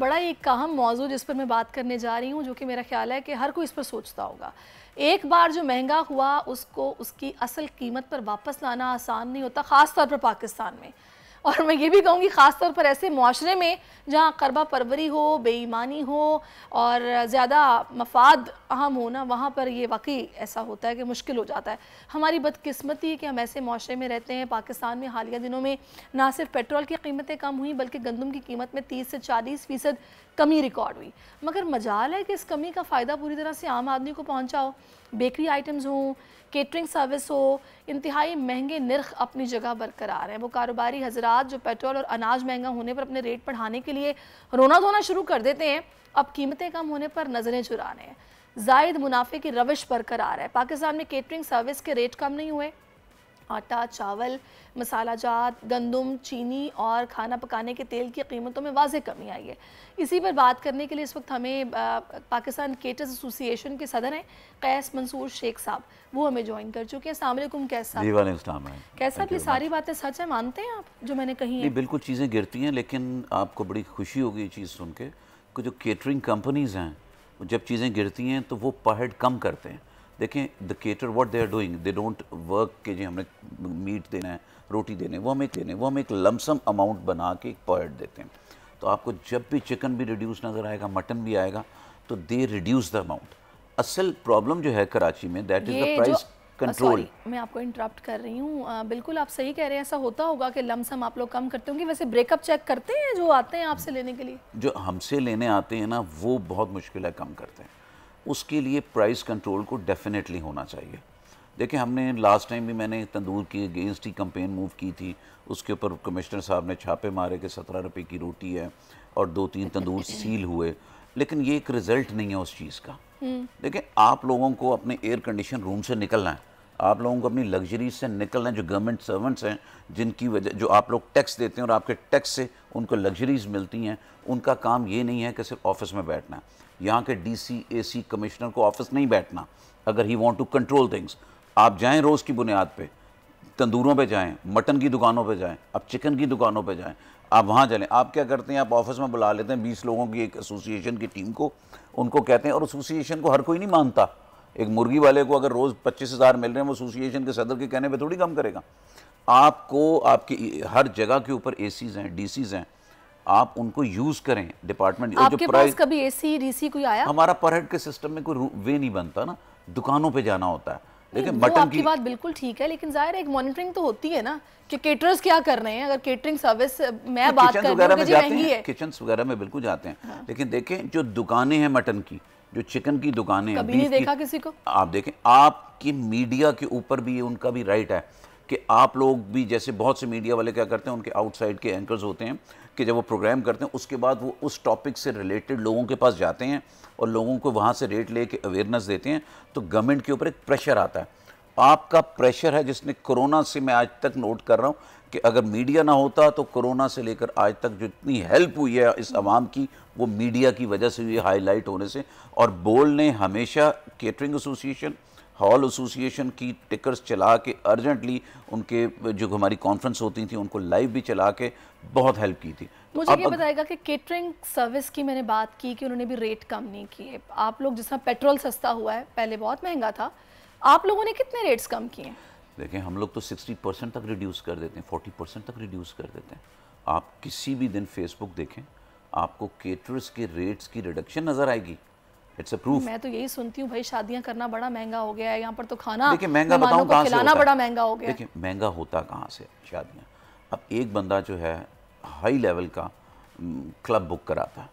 बड़ा एक अहम मौजू जिस पर मैं बात करने जा रही हूँ, जो कि मेरा ख्याल है कि हर कोई इस पर सोचता होगा। एक बार जो महंगा हुआ उसको उसकी असल कीमत पर वापस लाना आसान नहीं होता, ख़ास तौर पर पाकिस्तान में। और मैं ये भी कहूँगी ख़ास तौर पर ऐसे मुआशरे में जहाँ करबा परवरी हो, बेईमानी हो और ज़्यादा मफाद अहम हो ना, वहाँ पर ये वाकई ऐसा होता है कि मुश्किल हो जाता है। हमारी बदकिस्मती है कि हम ऐसे मुआशरे में रहते हैं। पाकिस्तान में हालिया दिनों में ना सिर्फ पेट्रोल की कीमतें कम हुई बल्कि गंदम की कीमत में 30 से 40% कमी रिकॉर्ड हुई। मगर मजाल है कि इस कमी का फ़ायदा पूरी तरह से आम आदमी को पहुँचा हो। बेकरी आइटम्स हों, केटरिंग सर्विस हो, इंतहाई महंगे नर्ख अपनी जगह बरकरार हैं। वो कारोबारी हजरात जो पेट्रोल और अनाज महंगा होने पर अपने रेट बढ़ाने के लिए रोना धोना शुरू कर देते हैं, अब कीमतें कम होने पर नज़रें चुरा रहे हैं। जायद मुनाफे की रविश बरकरार है। पाकिस्तान में केटरिंग सर्विस के रेट कम नहीं हुए। आटा, चावल, मसाला जात, गंदम, चीनी और खाना पकाने के तेल की कीमतों में वाज़ेह कमी आई है। इसी पर बात करने के लिए इस वक्त हमें पाकिस्तान केटर्स एसोसिएशन के सदर हैं कैस मंसूर शेख साहब, वो हमें ज्वाइन कर चुके हैं। अस्सलाम वालेकुम कैस साहब। कैस साहब, ये सारी बातें सच है, मानते हैं आप जो मैंने कही है? बिल्कुल चीज़ें गिरती हैं, लेकिन आपको बड़ी खुशी होगी ये चीज़ सुन के कि जो केटरिंग कंपनीज़ हैं जब चीज़ें गिरती हैं तो वो पर हेड कम करते हैं। देखें, the caterer what they are doing, they don't work कि जी हमने मीट देना है, रोटी देने, वो हमें एक लमसम अमाउंट बना के एक पर हेड देते हैं। तो आपको जब भी चिकन भी रिड्यूस नज़र आएगा, मटन भी आएगा, तो दे रिड्यूस द अमाउंट। असल प्रॉब्लम जो है कराची में, that is the price control. मैं आपको इंटरप्ट कर रही हूँ, बिल्कुल आप सही कह रहे हैं। ऐसा होता होगा कि लमसम आप लोग कम करते होंगे। वैसे ब्रेकअप चेक करते हैं जो आते हैं आपसे लेने के लिए? जो हमसे लेने आते हैं ना, वो बहुत मुश्किल है कम करते हैं। उसके लिए प्राइस कंट्रोल को डेफिनेटली होना चाहिए। देखिए, हमने लास्ट टाइम भी मैंने तंदूर की अगेंस्ट ही कंपेन मूव की थी। उसके ऊपर कमिश्नर साहब ने छापे मारे कि 17 रुपये की रोटी है और 2-3 तंदूर सील हुए, लेकिन ये एक रिज़ल्ट नहीं है उस चीज़ का। देखिए, आप लोगों को अपने एयर कंडीशन रूम से निकलना है, आप लोगों को अपनी लग्जरी से निकलना है। जो गवर्नमेंट सर्वेंट्स हैं, जिनकी वजह जो आप लोग टैक्स देते हैं और आपके टैक्स से उनको लग्जरीज मिलती हैं, उनका काम ये नहीं है कि सिर्फ ऑफिस में बैठना है। यहाँ के डीसी, एसी, कमिश्नर को ऑफिस नहीं बैठना। अगर he want to control things, आप जाएं रोज़ की बुनियाद पे, तंदूरों पे जाएं, मटन की दुकानों पे जाएं, आप चिकन की दुकानों पे जाएं, आप वहाँ चलें। आप क्या करते हैं, आप ऑफिस में बुला लेते हैं 20 लोगों की एक एसोसिएशन की टीम को, उनको कहते हैं, और एसोसिएशन को हर कोई नहीं मानता। एक मुर्गी वाले को अगर रोज़ 25,000 मिल रहे हैं, वो एसोसिएशन के सदर के कहने पे थोड़ी कम करेगा। आपको आपकी हर जगह के ऊपर एसीज़ हैं, डीसीज़ हैं, आप उनको यूज़ करें। डिपार्टमेंट आपके पास कभी एसी डीसी कोई आया? हमारा पर हेड के सिस्टम में कोई वे नहीं बनता ना, दुकानों पे जाना होता है। लेकिन मटन आपकी बात बिल्कुल ठीक है, लेकिन जाहिर है एक मॉनिटरिंग तो होती है ना कि केटरर्स क्या कर रहे हैं। अगर केटरिंग सर्विस मैं बात कर रही हूं कि महंगी है, किचन्स वगैरह में बिल्कुल जाते हैं। हाँ। लेकिन देखें, जो दुकानें हैं मटन की, जो चिकन की दुकानें हैं, कभी नहीं देखा किसी को। आप देखें, आपकी मीडिया के ऊपर भी उनका भी राइट है कि आप लोग भी, जैसे बहुत से मीडिया वाले क्या करते हैं, उनके आउटसाइड के एंकर्स होते हैं कि जब वो प्रोग्राम करते हैं उसके बाद वो उस टॉपिक से रिलेटेड लोगों के पास जाते हैं और लोगों को वहाँ से रेट लेके अवेयरनेस देते हैं, तो गवर्नमेंट के ऊपर एक प्रेशर आता है। आपका प्रेशर है जिसने कोरोना से, मैं आज तक नोट कर रहा हूँ कि अगर मीडिया ना होता तो कोरोना से लेकर आज तक जितनी हेल्प हुई है इस आवाम की, वो मीडिया की वजह से हुई, हाईलाइट होने से। और बोल ने हमेशा केटरिंग एसोसिएशन, हॉल एसोसिएशन की टिकर्स चला के अर्जेंटली, उनके जो हमारी कॉन्फ्रेंस होती थी उनको लाइव भी चला के बहुत हेल्प की थी। मुझे ये बताएगा कि केटरिंग सर्विस की मैंने बात की कि उन्होंने भी रेट कम नहीं किए। आप लोग, जिस तरह पेट्रोल सस्ता हुआ है, पहले बहुत महंगा था, आप लोगों ने कितने रेट्स कम किए? देखें, हम लोग तो 60% तक रिड्यूस कर देते हैं, 40% तक रिड्यूस कर देते हैं। आप किसी भी दिन फेसबुक देखें, आपको केटरर्स के रेट्स की रिडक्शन नज़र आएगी। It's a proof. मैं तो यही सुनती हूँ भाई, शादियां करना बड़ा महंगा हो गया है, यहाँ पर तो खाना, देखिए महंगा बताऊँ कहाँ से खिलाना बड़ा महंगा हो गया। देखिए महंगा होता कहाँ से शादियाँ। अब एक बंदा जो है हाई लेवल का क्लब बुक कराता है,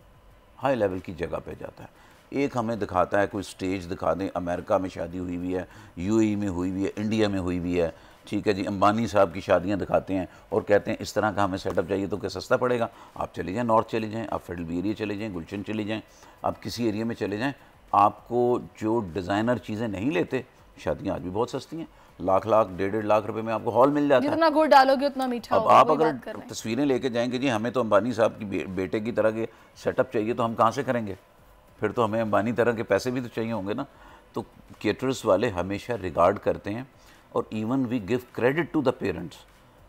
हाई लेवल की जगह पे जाता है, एक हमें दिखाता है, कोई स्टेज दिखा दें, अमेरिका में शादी हुई हुई है, यूएई में हुई हुई है, इंडिया में हुई हुई है, ठीक है जी, अंबानी साहब की शादियां दिखाते हैं और कहते हैं इस तरह का हमें सेटअप चाहिए, तो क्या सस्ता पड़ेगा? आप चले जाएं, नॉर्थ चले जाएं, आप फेडरल एरिया चले जाएं, गुलशन चले जाएं, आप किसी एरिया में चले जाएं, आपको जो डिज़ाइनर चीज़ें नहीं लेते, शादियाँ आज भी बहुत सस्ती हैं। लाख लाख 1.5 लाख रुपए में आपको हॉल मिल जाता है। जितना गुड़ डालोगे उतना मीठा होगा। अब आप अगर तस्वीरें लेके जाएंगे, जी हमें तो अंबानी साहब की बेटे की तरह के सेटअप चाहिए, तो हम कहाँ से करेंगे? फिर तो हमें अंबानी तरह के पैसे भी तो चाहिए होंगे ना। तो केटरर्स वाले हमेशा रिगार्ड करते हैं, और even we give credit to the parents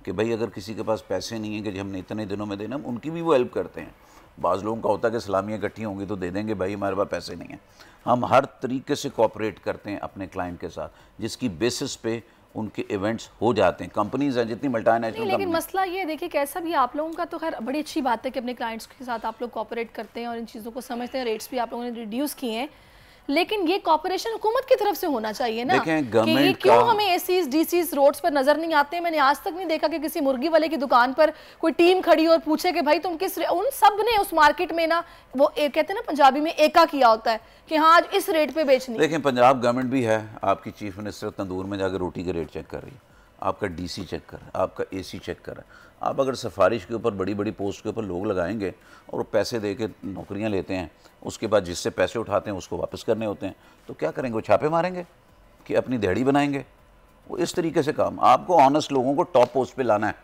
कि भाई अगर किसी के पास पैसे नहीं है कि हमने इतने दिनों में देना, उनकी भी वो हेल्प करते हैं। बाज़ लोगों का होता है कि सलामियाँ इकट्ठी होंगी तो दे देंगे, भाई हमारे पास पैसे नहीं हैं। हम हर तरीके से कोऑपरेट करते हैं अपने क्लाइंट के साथ, जिसकी बेसिस पे उनके इवेंट्स हो जाते हैं। कंपनीज हैं जितनी मल्टीनेशनल, लेकिन मसला ये देखिए कैसा भी आप लोगों का तो खैर बड़ी अच्छी बात है कि अपने क्लाइंट्स के साथ आप लोग कोऑपरेट करते हैं और इन चीज़ों को समझते हैं, रेट्स भी आप लोगों ने रिड्यूस किए हैं, लेकिन ये कॉर्पोरेशन हुकूमत की तरफ से होना चाहिए ना कि ये क्यों हमें एसीज डीसीज रोड्स पर नजर नहीं आते हैं। मैंने आज तक नहीं देखा कि किसी मुर्गी वाले की दुकान पर कोई टीम खड़ी और पूछे कि भाई तुम किस, उन सब ने उस मार्केट में ना वो कहते हैं ना पंजाबी में एका किया होता है कि हाँ आज इस रेट पे बेचनी। देखें पंजाब गवर्नमेंट भी है, आपकी चीफ मिनिस्टर तंदूर में जाकर रोटी के रेट चेक कर रही है, आपका डीसी चेक कर रहा है, आपका एसी चेक कर रहा है। आप अगर सिफारिश के ऊपर बड़ी बड़ी पोस्ट के ऊपर लोग लगाएंगे और पैसे दे के नौकरियाँ लेते हैं, उसके बाद जिससे पैसे उठाते हैं उसको वापस करने होते हैं, तो क्या करेंगे? वो छापे मारेंगे कि अपनी दिहाड़ी बनाएंगे? वो इस तरीके से काम, आपको ऑनेस्ट लोगों को टॉप पोस्ट पे लाना है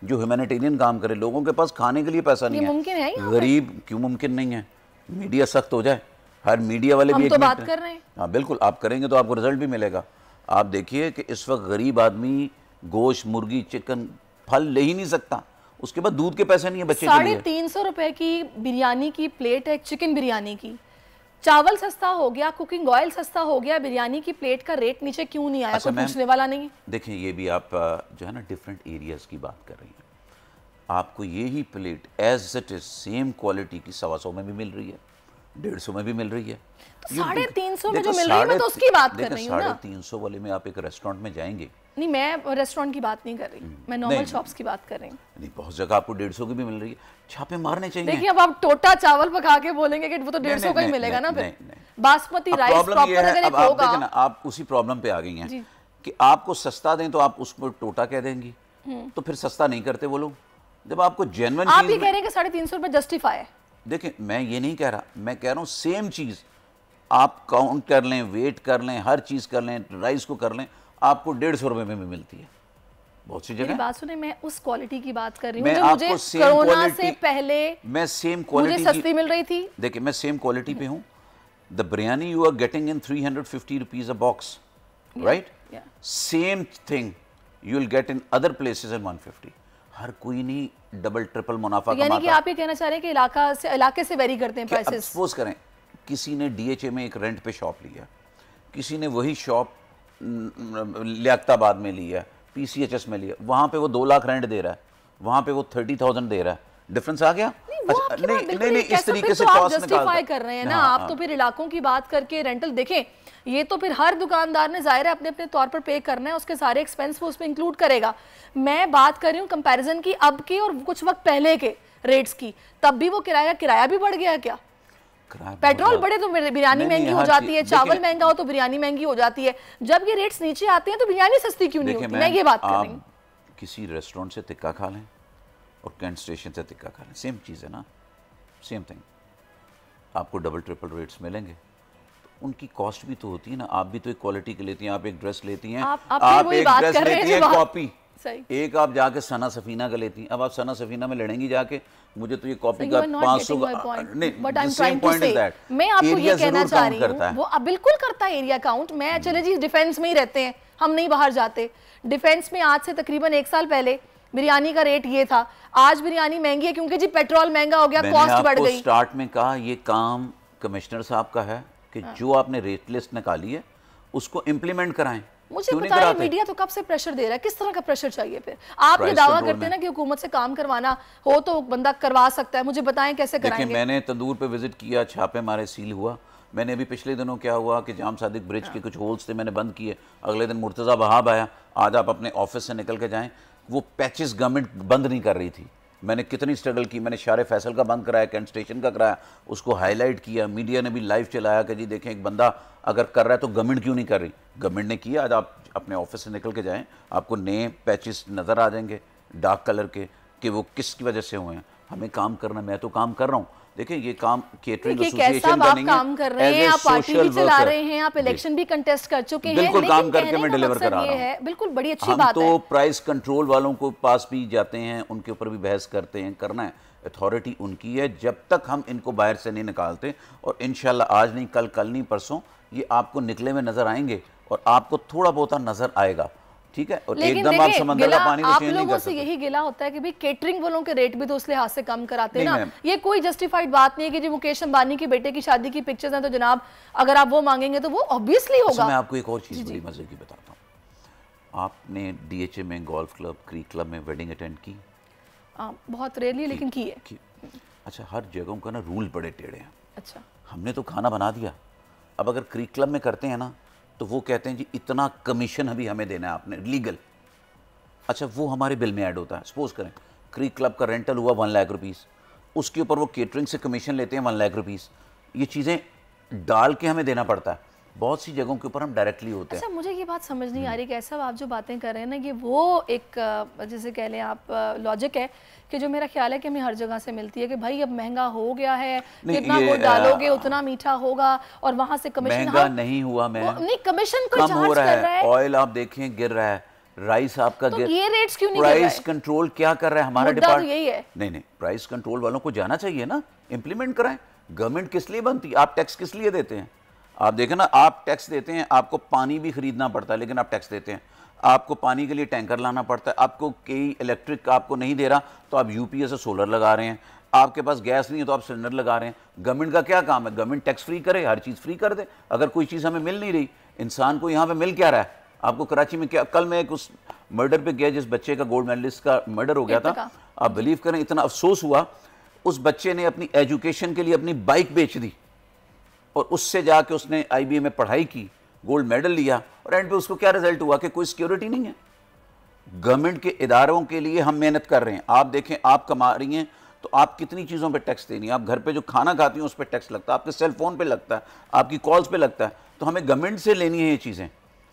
जो ह्यूमैनिटेरियन काम करे। लोगों के पास खाने के लिए पैसा नहीं है, गरीब क्यों मुमकिन नहीं है? मीडिया सख्त हो जाए, हर मीडिया वाले भी तो बात कर रहे हैं। हाँ बिल्कुल, आप करेंगे तो आपको रिजल्ट भी मिलेगा। आप देखिए कि इस वक्त गरीब आदमी गोश्त, मुर्गी, चिकन, फल ले ही नहीं सकता, उसके बाद दूध के पैसे नहीं है बच्चे के लिए। 350 रुपए की बिरयानी की प्लेट है, चिकन बिरयानी की। चावल सस्ता हो गया, कुकिंग ऑयल सस्ता हो गया, बिरयानी की प्लेट का रेट नीचे क्यों नहीं आया? कोई पूछने वाला नहीं है। देखिए ये भी आप जो है ना डिफरेंट एरियाज की बात कर रही हैं। आपको यही plate as it is same quality की 125 में भी मिल रही है, 150 में भी मिल रही है, तो 350 में जो मिल रही है मैं तो उसकी बात कर रही हूँ ना। 350 वाले में आप एक रेस्टोरेंट में जाएंगे, नहीं मैं रेस्टोरेंट की बात नहीं कर रही, मैं नॉर्मल शॉप्स की बात कर रही हूँ। नहीं, बहुत जगह आपको 150 की भी मिल रही है, छापे मारने चाहिए। देखिए अब आप टोटा चावल पका के बोलेंगे कि वो तो 150 का ही मिलेगा ना, फिर बासमती राइस प्रॉपर अगर एक होगा। आप उसी प्रॉब्लम पे आ गई हैं कि आपको सस्ता दें तो आप उसको टोटा कह देंगी, तो फिर सस्ता नहीं करते वो लोग। जब आपको जेन्युइन आप ये कह रहे हैं कि 350 रुपए जस्टिफाई है। देखिए मैं ये नहीं कह रहा, मैं कह रहा हूँ सेम चीज आप काउंट कर लें, वेट कर लें, हर चीज कर लें, राइस को कर लें, आपको 150 रुपए में भी मिलती है बहुत सी जगह। बात सुने, मैं उस क्वालिटी की बात कर रही हूँ जो मुझे कोरोना से पहले मैं सेम क्वालिटी मुझे सस्ती मिल रही थी। देखिए मैं सेम क्वालिटी पे हूँ। The biryani you are getting in 350 rupees a box, right? Same thing you will get in other places in 150। हर कोई नहीं डबल ट्रिपल मुनाफा कमाता। यानी कि आप ये कहना चाह रहे हैं कि इलाके से वेरी करते हैं प्राइसेस। सपोज करें किसी ने डीएचए में एक रेंट पे शॉप लिया, किसी ने वही शॉप लियाकताबाद में लिया, पीसीएचएस में लिया, वहां पे वो 2 लाख रेंट दे रहा है, वहां पे वो 30,000 दे रहा है। डिफरेंस आ गया? नहीं, इस तरीके से आप जस्टिफाई कर रहे हैं ना। आप तो फिर इलाकों की बात करके रेंटल देखें, ये तो फिर हर दुकानदार ने जाहिर है अपने अपने तौर पर पे करना है, उसके सारे एक्सपेंस वो उसमें इंक्लूड करेगा। मैं बात कर रही हूँ कंपैरिजन की अब की और कुछ वक्त पहले के रेट्स की। तब भी वो किराया भी बढ़ गया क्या? पेट्रोल बढ़े तो बिरयानी महंगी हो जाती है, चावल महंगा हो तो बिरयानी महंगी हो जाती है। जब ये रेट्स नीचे आते हैं तो बिरयानी सस्ती क्यों नहीं होती? मैं ये बात कर रही हूँ। किसी रेस्टोरेंट से टिक्का खा लें और कैंट स्टेशन से टिक्का खा लें, सेम चीज़ है ना, सेम थिंग। आपको डबल ट्रिपल रेट्स मिलेंगे, तो उनकी कॉस्ट भी तो होती है ना। आप भी तो एक क्वालिटी के लेती हैं, आप एक ड्रेस लेती हैं, आप एक ड्रेस लेती हैं कॉपी, एक आप जाके सना सफीना का लेती हैं। अब आप सना सफीना में लड़ेंगी जाके, मुझे तो ये कॉपी का 500 मैं आपको ये कहना चाह रही हूँ, वो बिल्कुल करता है एरिया काउंट। मैं चले जी डिफेंस में ही रहते हैं, हम नहीं बाहर जाते। डिफेंस में आज से तकरीबन 1 साल पहले बिरयानी का रेट ये था, आज बिरयानी महंगी है क्योंकि जी पेट्रोल महंगा हो गया, कॉस्ट बढ़ गई। स्टार्ट में कहा ये काम कमिश्नर साहब का है कि जो आपने रेट लिस्ट निकाली है उसको इम्प्लीमेंट कराएं। मुझे बताइए मीडिया तो कब से प्रेशर दे रहा है? किस तरह का प्रेशर चाहिए? फिर आप ये दावा करते हैं ना कि हुकूमत से काम करवाना हो तो बंदा करवा सकता है, मुझे बताएं कैसे कराएंगे? देखिए मैंने तंदूर पे विजिट किया, छापे मारे, सील हुआ। मैंने अभी पिछले दिनों क्या हुआ कि जाम सादिक ब्रिज के कुछ होल्स थे, मैंने बंद किए। अगले दिन मुर्तज़ा वहाब आया, आज आप अपने ऑफिस से निकल के जाएं, वो पैचेस गवर्नमेंट बंद नहीं कर रही थी। मैंने कितनी स्ट्रगल की, मैंने शारे फैसल का बंद कराया, कैंट स्टेशन का कराया, उसको हाईलाइट किया, मीडिया ने भी लाइव चलाया कि जी देखें एक बंदा अगर कर रहा है तो गवर्नमेंट क्यों नहीं कर रही। गवर्नमेंट ने किया। आज आप अपने ऑफिस से निकल के जाएं, आपको नए पैचेस नज़र आ जाएंगे डार्क कलर के कि वो किसकी वजह से हुए हैं। हमें काम करना, मैं तो काम कर रहा हूँ। देखिए ये काम केटरिंग एसोसिएशन का नहीं है, काम कर रहे हैं, आप पार्टी भी चला रहे हैं, आप इलेक्शन भी कंटेस्ट कर चुके हैं, बिल्कुल काम करके मैं डिलीवर करा रहा हूं। बिल्कुल बड़ी अच्छी बात है। हम तो प्राइस कंट्रोल वालों को पास भी जाते हैं, उनके ऊपर भी बहस करते हैं, करना है, अथॉरिटी उनकी है। जब तक हम इनको बाहर से नहीं निकालते, और इंशाल्लाह आज नहीं कल, कल नहीं परसों, ये आपको निकले हुए नजर आएंगे और आपको थोड़ा बहुत नजर आएगा। ठीक है। और लेकिन एकदम आप समंदर का पानी तो आप चेंज नहीं लोगों कर से सकते। यही गिला होता है कि भाई केटरिंग वालों के रेट भी तो उस लिहाज से कम कराते हैं नहीं ना। मैम। ये कोई जस्टिफाइड बात नहीं है कि जी मुकेश अंबानी की बेटे की शादी की पिक्चर्स हैं तो जनाब अगर आप वो मांगेंगे तो वो ऑब्वियसली होगा। मैं आपको एक और चीज़ बड़ी मजे की बताता हूँ। आपने डीएचए में, गोल्फ क्लब, क्रीक क्लब में वेडिंग अटेंड की? बहुत रेयरली, लेकिन की है। अच्छा, हर जगहों का ना रूल बड़े टेढ़े हैं। अच्छा, हमने तो खाना बना दिया, अब अगर क्रीक क्लब में करते हैं ना तो वो कहते हैं जी इतना कमीशन अभी हमें देना है आपने, लीगल। अच्छा, वो हमारे बिल में ऐड होता है। सपोज करें क्रीक क्लब का रेंटल हुआ 1 लाख रुपीज़, उसके ऊपर वो केटरिंग से कमीशन लेते हैं 1 लाख रुपीज़। ये चीज़ें डाल के हमें देना पड़ता है। बहुत सी जगहों के ऊपर हम डायरेक्टली होते हैं। अच्छा, मुझे ये बात समझ नहीं आ रही कि सब आप जो बातें कर रहे हैं ना, ये वो एक जैसे कह लें आप लॉजिक है कि जो मेरा ख्याल है कि हमें हर जगह से मिलती है कि भाई अब महंगा हो गया है, जितना गुड़ डालोगे उतना मीठा होगा, और वहां से कमीशन। महंगा नहीं हुआ, नहीं, कमीशन कम हो रहा है। ऑयल आप देखें गिर रहा है, राइस आपका तो गिर, ये रेट्स क्यों नहीं गिर रहा है? प्राइस कंट्रोल क्या कर रहा है हमारा मुद्दा डिपार्टमेंट? तो यही है। नहीं, प्राइस कंट्रोल वालों को जाना चाहिए ना, इंप्लीमेंट कराएं। गवर्नमेंट किस लिए बनती है? आप टैक्स किस लिए देते हैं? आप देखें ना, आप टैक्स देते हैं, आपको पानी भी खरीदना पड़ता है लेकिन आप टैक्स देते हैं। आपको पानी के लिए टैंकर लाना पड़ता है, आपको कई इलेक्ट्रिक आपको नहीं दे रहा तो आप यूपीएस से सोलर लगा रहे हैं, आपके पास गैस नहीं है तो आप सिलेंडर लगा रहे हैं। गवर्नमेंट का क्या काम है? गवर्नमेंट टैक्स फ्री करे, हर चीज़ फ्री कर दे। अगर कोई चीज़ हमें मिल नहीं रही, इंसान को यहाँ पे मिल क्या रहा है? आपको कराची में क्या, कल मैं एक उस मर्डर पे गया जिस बच्चे का, गोल्ड मेडलिस्ट का मर्डर हो गया था, आप बिलीव करें इतना अफसोस हुआ। उस बच्चे ने अपनी एजुकेशन के लिए अपनी बाइक बेच दी और उससे जाके उसने आईबीए में पढ़ाई की, गोल्ड मेडल लिया, और एंड पे उसको क्या रिजल्ट हुआ कि कोई सिक्योरिटी नहीं है। गवर्नमेंट के इदारों के लिए हम मेहनत कर रहे हैं। आप देखें, आप कमा रही हैं तो आप कितनी चीज़ों पे टैक्स देनी है। आप घर पे जो खाना खाती हैं उस पर टैक्स लगता है, आपके सेल फोन पे लगता है, आपकी कॉल्स पे लगता है। तो हमें गवर्नमेंट से लेनी है ये चीज़ें,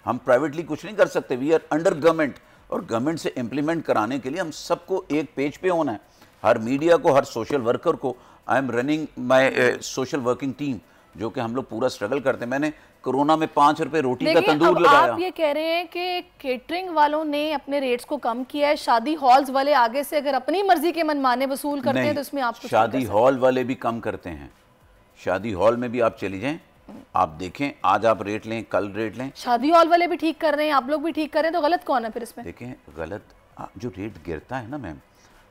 हम प्राइवेटली कुछ नहीं कर सकते। वी आर अंडर गवर्नमेंट, और गवर्नमेंट से इंप्लीमेंट कराने के लिए हम सबको एक पेज पे होना है। हर मीडिया को, हर सोशल वर्कर को। I am running my social working team, जो कि हम लोग पूरा स्ट्रगल करते हैं। मैंने कोरोना में 5 रुपए रोटी का तंदूर लगाया। आप ये कह रहे हैं कि केटरिंग वालों ने अपने रेट्स को कम किया है, शादी हॉल्स वाले आगे से अगर अपनी मर्जी के मनमाने वसूल करते हैं तो इसमें आप शादी हॉल वाले भी कम करते हैं। शादी हॉल में भी आप चली जाएं, आप देखें, आज आप रेट लें, कल रेट लें। शादी हॉल वाले भी ठीक कर रहे हैं, आप लोग भी ठीक कर रहे हैं, तो गलत कौन है फिर इसमें? देखें, गलत जो रेट गिरता है ना मैम,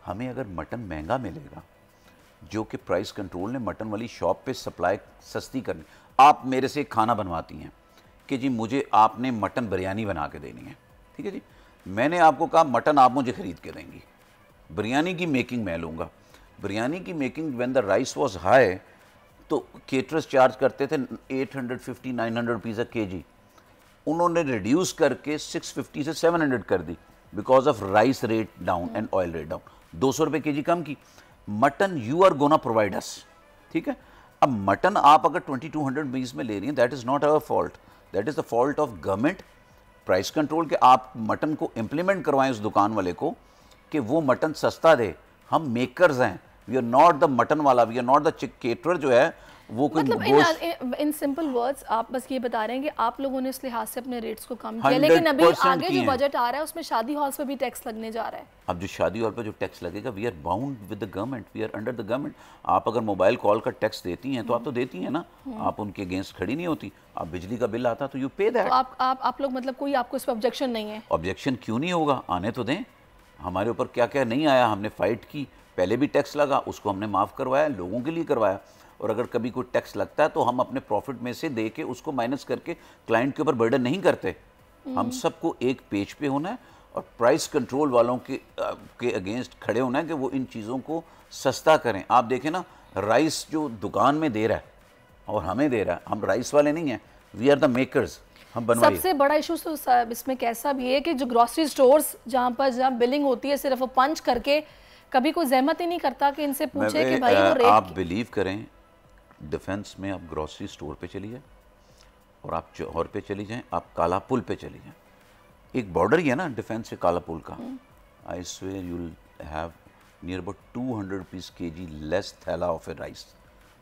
हमें अगर मटन महंगा मिलेगा, जो कि प्राइस कंट्रोल ने मटन वाली शॉप पे सप्लाई सस्ती करनी। आप मेरे से खाना बनवाती हैं कि जी मुझे आपने मटन बिरयानी बना के देनी है, ठीक है जी, मैंने आपको कहा मटन आप मुझे ख़रीद के देंगी, बिरयानी की मेकिंग मैं लूँगा। बिरयानी की making when the rice was high, तो केटरर्स चार्ज करते थे 850-900 रुपीज़ kg, उन्होंने रिड्यूस करके 650 से 700 कर दी, because of rice rate down and oil rate down. 200 रुपये kg कम की। Mutton you are gonna provide us, ठीक है। अब मटन आप अगर 2200 में ले रही हैं, that is not our fault, that is the fault of government price control के। आप मटन को इम्प्लीमेंट करवाएं उस दुकान वाले को कि वो मटन सस्ता दे। हम मेकर्स हैं, we are not the mutton वाला, we are not the caterer जो है वो कोई मतलब इन सिंपल वर्ड्स आप बस ये बता रहे हैं कि आप लोगों ने इस लिहाज से अपने रेट्स को कम किया, लेकिन अभी आगे जो बजट आ रहा है उसमें शादी हॉल्स पे भी टैक्स लगने जा रहा है। अब जो शादी हॉल पे जो टैक्स लगेगा, we are bound with the government, we are under the government. आप अगर मोबाइल कॉल का टैक्स देती हैं तो आप तो देती हैं ना, आप उनके अगेंस्ट खड़ी नहीं होती। आप बिजली का बिल आता तो यू पे दैट। आप लोग मतलब कोई आपको इस पर ऑब्जेक्शन नहीं है? ऑब्जेक्शन क्यों नहीं होगा, आने तो दें। हमारे ऊपर क्या क्या नहीं आया, हमने फाइट की, पहले भी टैक्स लगा, उसको हमने माफ़ करवाया, लोगों के लिए करवाया। और अगर कभी कोई टैक्स लगता है तो हम अपने प्रॉफिट में से दे के उसको माइनस करके क्लाइंट के ऊपर बर्डन नहीं करते। हम सबको एक पेज पे होना है और प्राइस कंट्रोल वालों के अगेंस्ट खड़े होना है कि वो इन चीज़ों को सस्ता करें। आप देखें ना, राइस जो दुकान में दे रहा है और हमें दे रहा है, हम राइस वाले नहीं हैं, वी आर द मेकर्स, हम बनवाइए। सबसे बड़ा इशू तो इसमें कैसा भी है कि जो ग्रोसरी स्टोर्स जहाँ बिलिंग होती है सिर्फ वो पंच करके, कभी कोई जहमत ही नहीं करता कि इनसे पूछे कि भाई वो रेट। आप बिलीव करें, डिफेंस में आप ग्रोसरी स्टोर पे चली जाए और आप जौहर पे चली जाएं, आप काला पुल पे चली जाएं, एक बॉर्डर ही है ना डिफेंस से काला पुल का। I swear you will have near about 200 rupees kg less थैला ऑफ ए राइस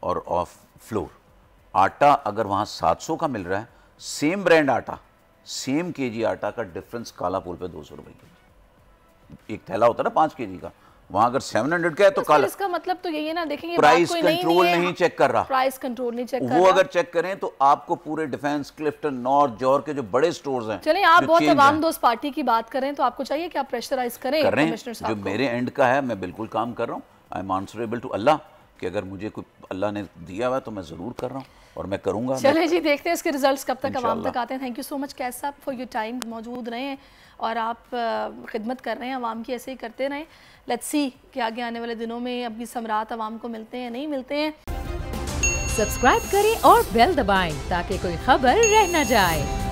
और ऑफ फ्लोर। आटा अगर वहाँ 700 का मिल रहा है, सेम ब्रांड आटा, सेम kg आटा का डिफरेंस काला पुल पे 200 रुपये kg। एक थैला होता है ना 5 kg का, वहाँ अगर 700 का है तो कल इसका मतलब तो यही है ना, देखेंगे प्राइस कंट्रोल नहीं चेक कर रहा, प्राइस कंट्रोल नहीं चेक कर वो रहा। अगर चेक करें तो आपको पूरे डिफेंस, क्लिफ्टन, नॉर्थ, जॉर के जो बड़े स्टोर्स हैं, चलें आप बहुत अवाम दोस्त पार्टी की बात करें तो आपको चाहिए कि आप प्रेशराइज करें कमिश्नर साहब जो मेरे एंड का है, मैं बिल्कुल काम कर रहा हूँ। I am answerable to Allah कि अगर मुझे कोई अल्लाह ने दिया हुआ तो मैं ज़रूर कर रहा हूँ और मैं करूँगा। चले जी, देखते हैं इसके रिजल्ट्स कब तक आवाम तक आते हैं। थैंक यू सो मच कैस साहब फॉर योर टाइम, मौजूद रहे हैं और आप खिदमत कर रहे हैं आवाम की, ऐसे ही करते रहें। लेट्स सी कि आगे आने वाले दिनों में अपनी समरात आवाम को मिलते हैं नहीं मिलते हैं। सब्सक्राइब करें और बेल दबाएं ताकि कोई खबर रह न जाए।